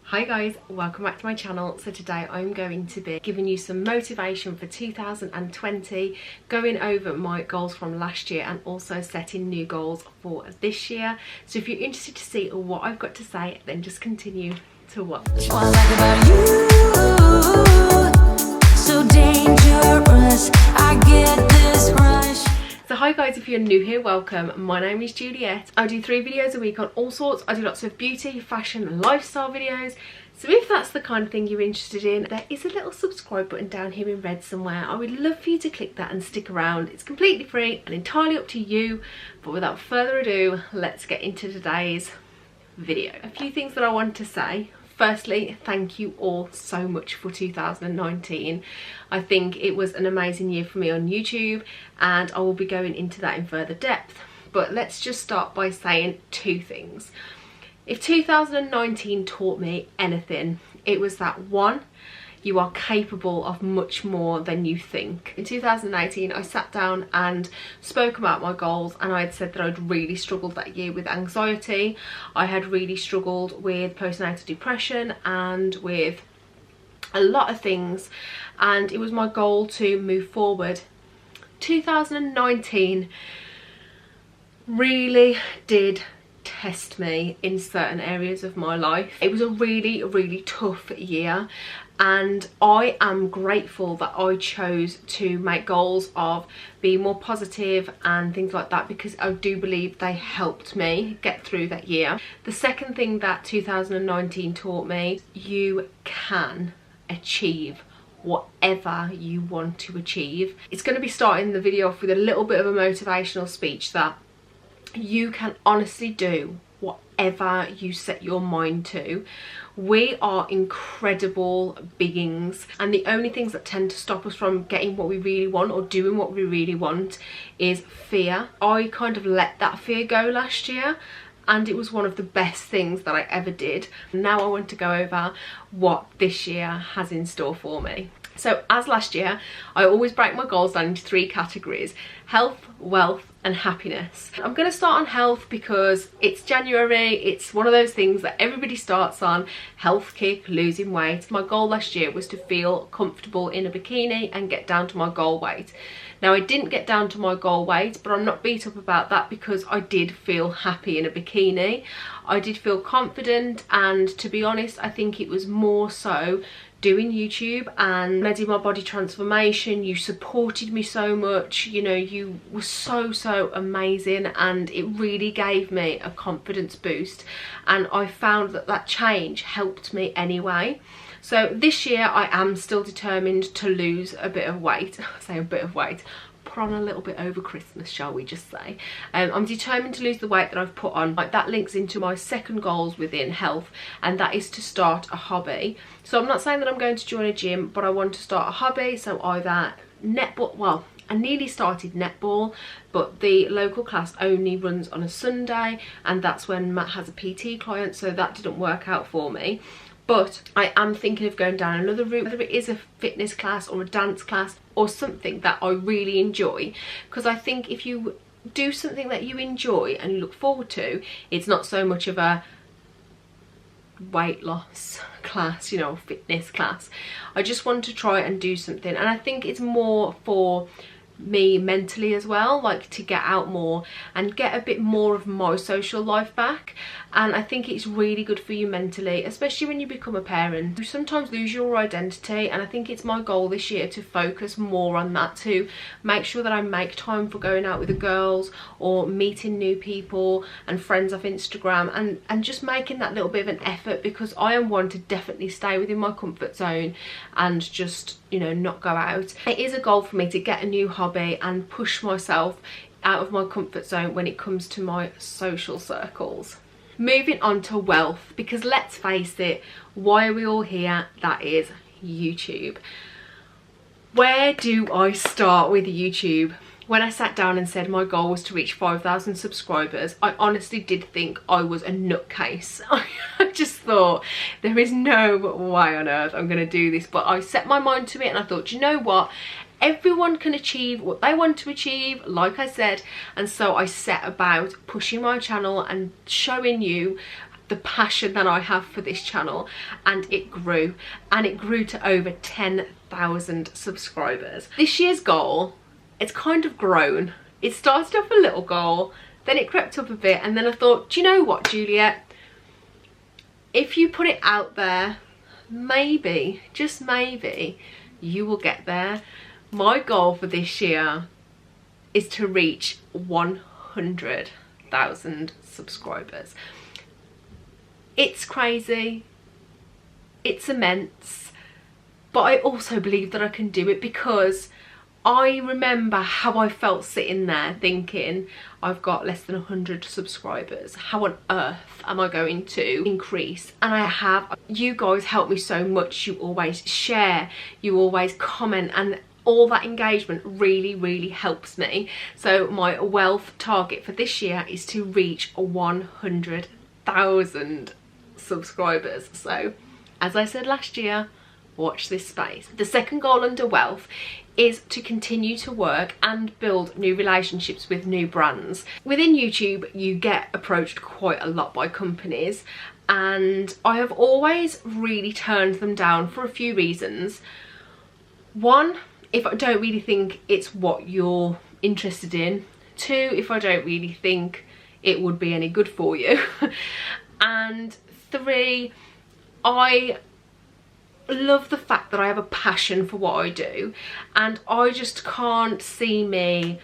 Hi guys, welcome back to my channel. So today I'm going to be giving you some motivation for 2020, going over my goals from last year and also setting new goals for this year. So if you're interested to see what I've got to say, then just continue to watch. What I like about you, so dangerous, I get this rush. So hi guys, if you're new here, welcome. My name is Juliet. I do 3 videos a week on all sorts. I do lots of beauty, fashion and lifestyle videos. So if that's the kind of thing you're interested in, there is a little subscribe button down here in red somewhere. I would love for you to click that and stick around. It's completely free and entirely up to you. But without further ado, let's get into today's video. A few things that I want to say. Firstly, thank you all so much for 2019. I think it was an amazing year for me on YouTube and I will be going into that in further depth. But let's just start by saying 2 things. If 2019 taught me anything, it was that 1, you are capable of much more than you think. In 2018, I sat down and spoke about my goals, and I had said that I'd really struggled that year with anxiety. I had really struggled with postnatal depression and with a lot of things, and it was my goal to move forward. 2019 really did test me in certain areas of my life. It was a really tough year, and I am grateful that I chose to make goals of being more positive and things like that, because I do believe they helped me get through that year. The second thing that 2019 taught me, you can achieve whatever you want to achieve. It's going to be starting the video off with a little bit of a motivational speech that you can honestly do whatever you set your mind to. We are incredible beings, and the only things that tend to stop us from getting what we really want or doing what we really want is fear. I kind of let that fear go last year, and it was one of the best things that I ever did. Now I want to go over what this year has in store for me. So as last year, I always break my goals down into 3 categories: health, wealth and happiness. I'm going to start on health because it's January. It's one of those things that everybody starts on. Health kick, losing weight. My goal last year was to feel comfortable in a bikini and get down to my goal weight. Now I didn't get down to my goal weight, but I'm not beat up about that because I did feel happy in a bikini. I did feel confident, and to be honest, I think it was more so doing YouTube and Medi My Body transformation. You supported me so much, you know, you were so amazing, and it really gave me a confidence boost, and I found that that change helped me anyway. So this year I am still determined to lose a bit of weight. I say a bit of weight, put on a little bit over Christmas, shall we just say. I'm determined to lose the weight that I've put on. Like, that links into my second goals within health, and that is to start a hobby. So I'm not saying that I'm going to join a gym, but I want to start a hobby. So either netball, well, I nearly started netball, but the local class only runs on a Sunday, and that's when Matt has a PT client, so that didn't work out for me. But I am thinking of going down another route, whether it is a fitness class or a dance class or something that I really enjoy. Because I think if you do something that you enjoy and you look forward to, it's not so much of a weight loss class, you know, fitness class. I just want to try and do something, and I think it's more for me mentally as well, like to get out more and get a bit more of my social life back. And I think it's really good for you mentally, especially when you become a parent. You sometimes lose your identity, and I think it's my goal this year to focus more on that, to make sure that I make time for going out with the girls or meeting new people and friends off Instagram, and just making that little bit of an effort, because I am one to definitely stay within my comfort zone and just, you know, not go out. It is a goal for me to get a new hobby and push myself out of my comfort zone when it comes to my social circles. Moving on to wealth, because let's face it, why are we all here? That is YouTube. Where do I start with YouTube? When I sat down and said my goal was to reach 5,000 subscribers, I honestly did think I was a nutcase. I just thought, there is no way on earth I'm going to do this. But I set my mind to it, and I thought, you know what? Everyone can achieve what they want to achieve, like I said. And so I set about pushing my channel and showing you the passion that I have for this channel, and it grew to over 10,000 subscribers. This year's goal, it's kind of grown. It started off a little goal, then it crept up a bit, and then I thought, do you know what, Juliet, if you put it out there, maybe, just maybe, you will get there. My goal for this year is to reach 100,000 subscribers. It's crazy, it's immense, but I also believe that I can do it, because I remember how I felt sitting there thinking, I've got less than 100 subscribers. How on earth am I going to increase? And I have. You guys help me so much. You always share, you always comment, and all that engagement really, really helps me. So my wealth target for this year is to reach 100,000 subscribers. So as I said last year, watch this space. The second goal under wealth is to continue to work and build new relationships with new brands. Within YouTube, you get approached quite a lot by companies, and I have always really turned them down for a few reasons. One, if I don't really think it's what you're interested in. Two, if I don't really think it would be any good for you. And three, I love the fact that I have a passion for what I do, and I just can't see me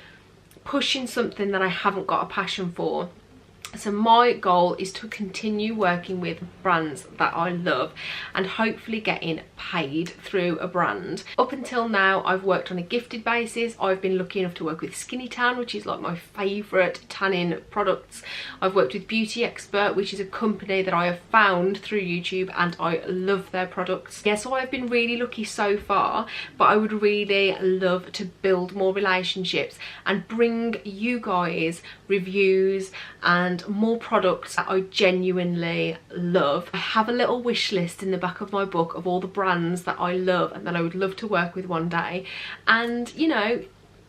pushing something that I haven't got a passion for. So my goal is to continue working with brands that I love and hopefully getting paid through a brand. Up until now, I've worked on a gifted basis. I've been lucky enough to work with Skinny Tan, which is like my favourite tanning products. I've worked with Beauty Expert, which is a company that I have found through YouTube, and I love their products. Yeah, so I've been really lucky so far, but I would really love to build more relationships and bring you guys reviews and more products that I genuinely love. I have a little wish list in the back of my book of all the brands that I love and that I would love to work with one day. And you know,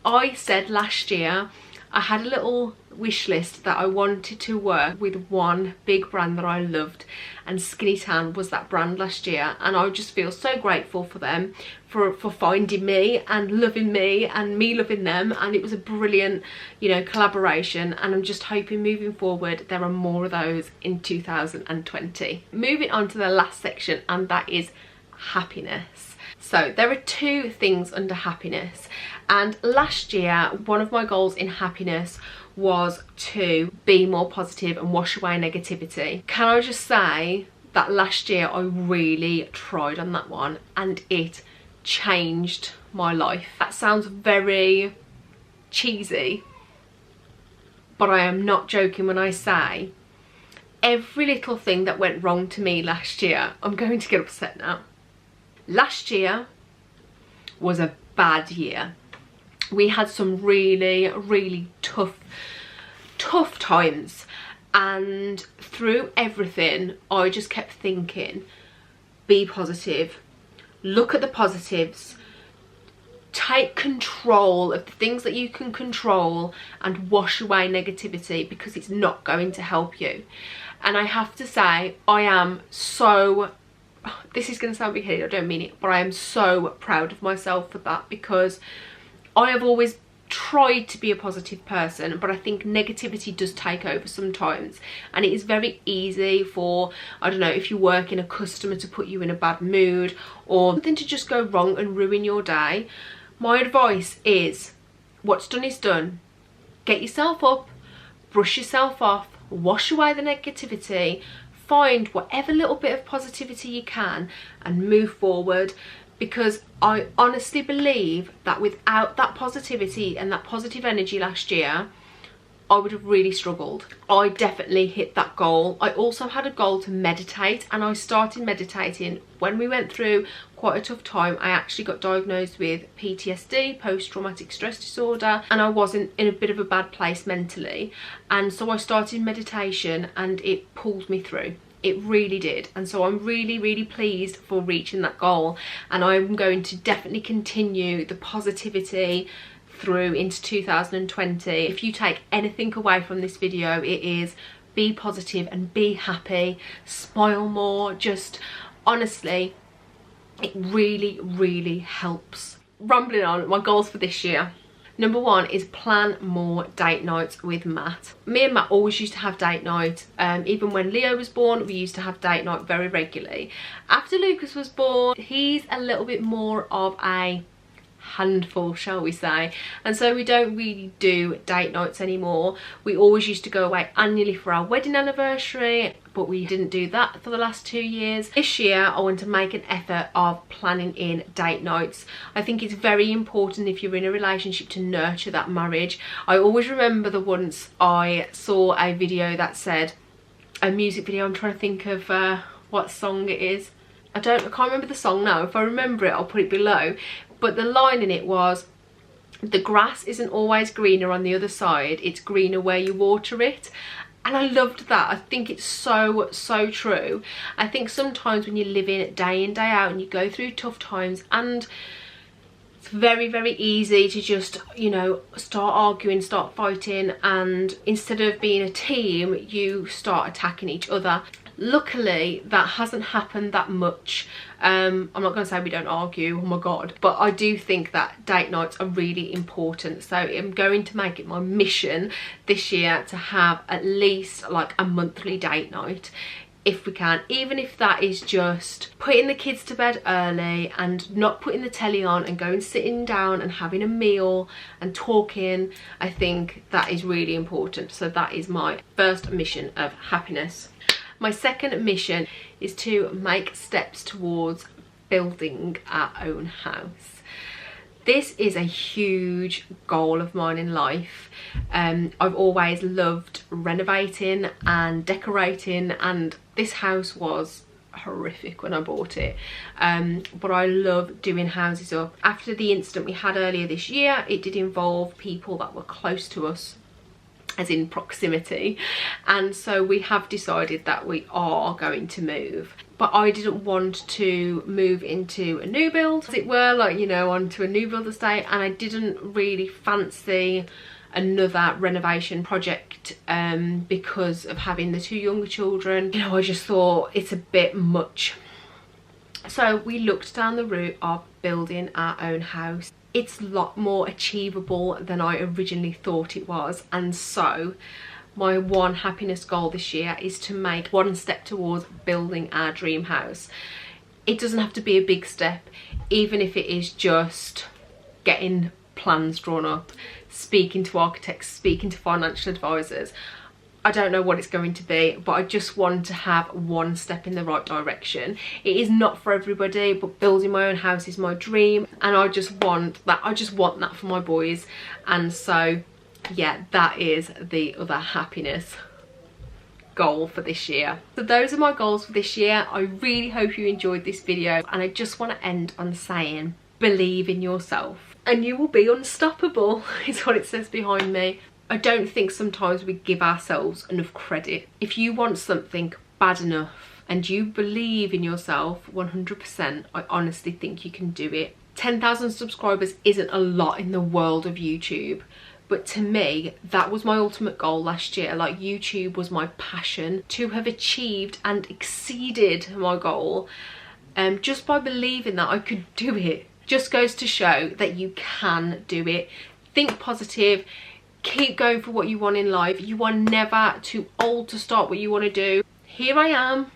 I said last year I had a little wish list that I wanted to work with one big brand that I loved, and Skinny Tan was that brand last year, and I just feel so grateful for them for finding me and loving me and me loving them, and it was a brilliant, you know, collaboration, and I'm just hoping moving forward there are more of those in 2020. Moving on to the last section, and that is happiness. So there are two things under happiness, and last year one of my goals in happiness was to be more positive and wash away negativity. Can I just say that last year I really tried on that one, and it changed my life. That sounds very cheesy, but I am not joking when I say every little thing that went wrong to me last year, I'm going to get upset now. Last year was a bad year. We had some really, really tough times, and through everything I just kept thinking, be positive, look at the positives, take control of the things that you can control and wash away negativity, because it's not going to help you. And I have to say, I am so, this is going to sound big-headed, I don't mean it, but I am so proud of myself for that, because I have always tried to be a positive person, but I think negativity does take over sometimes, and it is very easy for, I don't know, if you work in a customer to put you in a bad mood or something to just go wrong and ruin your day. My advice is, what's done is done. Get yourself up, brush yourself off, wash away the negativity, find whatever little bit of positivity you can and move forward, because I honestly believe that without that positivity and that positive energy last year, I would have really struggled. I definitely hit that goal. I also had a goal to meditate, and I started meditating when we went through quite a tough time. I actually got diagnosed with PTSD, post-traumatic stress disorder, and I was in a bit of a bad place mentally, and so I started meditation and it pulled me through. It really did, and so I'm really, really pleased for reaching that goal, and I'm going to definitely continue the positivity through into 2020. If you take anything away from this video, it is be positive and be happy, smile more. Just honestly, it really, really helps. Rambling on, my goals for this year. Number 1 is plan more date nights with Matt. Me and Matt always used to have date night. Even when Leo was born, we used to have date night very regularly. After Lucas was born, he's a little bit more of a handful, shall we say, and so we don't really do date nights anymore. We always used to go away annually for our wedding anniversary, but we didn't do that for the last 2 years. This year I want to make an effort of planning in date nights. I think it's very important if you're in a relationship to nurture that marriage. I always remember the once I saw a video that said, a music video, I'm trying to think of what song it is. I can't remember the song now. If I remember it, I'll put it below. But the line in it was, the grass isn't always greener on the other side, it's greener where you water it. And I loved that. I think it's so, so true. I think sometimes when you're living day in, day out and you go through tough times, and it's very, very easy to just, you know, start arguing, start fighting, and instead of being a team, you start attacking each other. Luckily, that hasn't happened that much. I'm not going to say we don't argue, oh my god, but I do think that date nights are really important. So I'm going to make it my mission this year to have at least like a monthly date night, if we can, even if that is just putting the kids to bed early and not putting the telly on and going sitting down and having a meal and talking. I think that is really important. So that is my first mission of happiness. My second mission is to make steps towards building our own house. This is a huge goal of mine in life. I've always loved renovating and decorating, and this house was horrific when I bought it, but I love doing houses up. After the incident we had earlier this year, it did involve people that were close to us, as in proximity, and so we have decided that we are going to move. But I didn't want to move into a new build, as it were, like, you know, onto a new build estate, and I didn't really fancy another renovation project because of having the 2 younger children. You know, I just thought it's a bit much. So we looked down the route of building our own house. It's a lot more achievable than I originally thought it was, and so my one happiness goal this year is to make one step towards building our dream house. It doesn't have to be a big step, even if it is just getting plans drawn up, speaking to architects, speaking to financial advisors. I don't know what it's going to be, but I just want to have one step in the right direction. It is not for everybody, but building my own house is my dream, and I just want that for my boys. And so yeah, that is the other happiness goal for this year. So those are my goals for this year. I really hope you enjoyed this video, and I just want to end on saying, believe in yourself and you will be unstoppable, is what it says behind me. I don't think sometimes we give ourselves enough credit. If you want something bad enough and you believe in yourself 100%, I honestly think you can do it. 10,000 subscribers isn't a lot in the world of YouTube, but to me, that was my ultimate goal last year. Like, YouTube was my passion. To have achieved and exceeded my goal, just by believing that I could do it, just goes to show that you can do it. Think positive. Keep going for what you want in life. You are never too old to start what you want to do. Here I am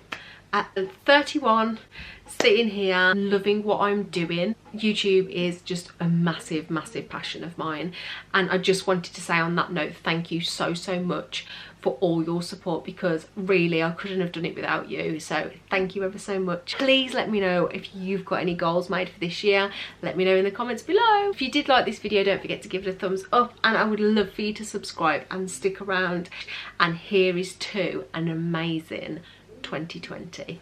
at 31, sitting here loving what I'm doing. YouTube is just a massive, massive passion of mine, and I just wanted to say on that note, thank you so, so much for all your support, because really I couldn't have done it without you. So thank you ever so much. Please let me know if you've got any goals made for this year. Let me know in the comments below. If you did like this video, don't forget to give it a thumbs up, and I would love for you to subscribe and stick around. And here is to an amazing 2020.